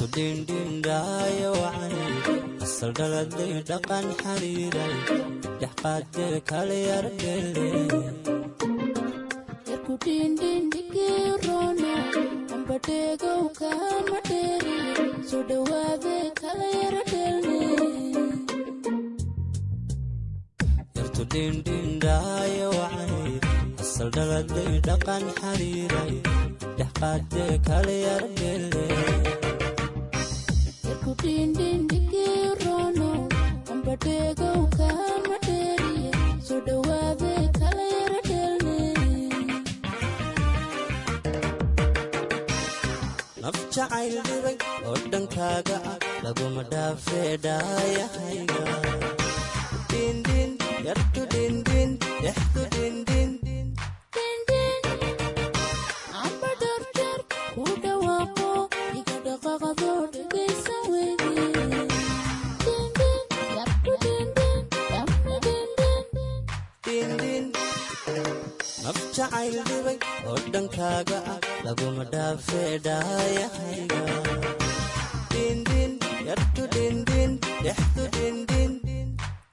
din din daayo wacay asal daladay dhaqan xariiray dhaxqaade kale yar dheele yarku din din digirono ambadego kama dheeri soo dhawaade kale yar dheele yartu din din daayo wacay asal daladay dhaqan xariiray dhaxqaade kale yar dheele Din din digirono ambadego kama dheeri soo dhawaade kale yar dheele naf jacayl dhibay oo dhankaaga ah laguma dhaafee dhaayahayga din din yartu din din dhexdu din din din din amba darjar ku dhawaaqo iga dhaqaaqdo dhegaysan weydii din din yarku din din dhamma din din din din naf jacayl dhibay oo dhankaaga ah laguma dhaafee dhaayahayga din din yartu din din dhexdu din din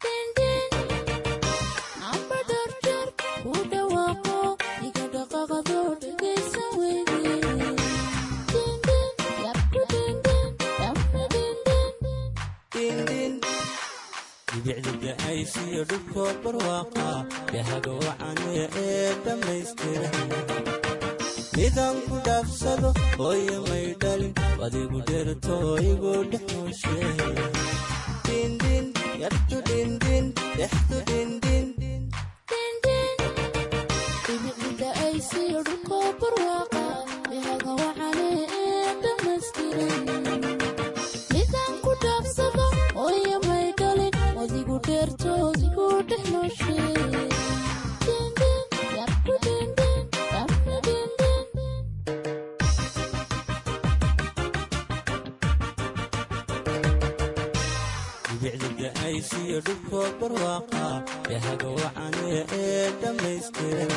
din din amba darjar ku dhawaaqo iga dhaqaaqdo dhegaysan weydii din din yarku din din dhamma din din din din dhibicda aysiyo dhulkoo barwaaqa yahaga wacane ee dhammaystiran midaan ku dhaafsado hooyo may dhalin adigu dherto igu dhex nooshe din din yartu din din dhexdu din din din din dhibicda aysiyo dhulkoo barwaaqa yahaga wacane ee dhammaystiran midaan ku dhaafsado hooyo may dhalin adigu dherto igu dhex nooshe din din yarku din din dhamma din din dhibicda aysiyo dhulkoo barwaaqa yahaga wacane ee dhammaystiran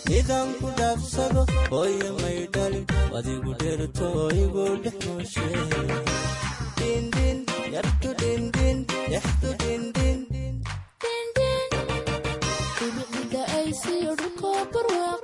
midaan ku dhaafsado hooyo may dhalin adigu dherto igu dhex nooshe din din yartu din din dhexdu din din din din dhibicda aysiyo dhulkoo barwaaqa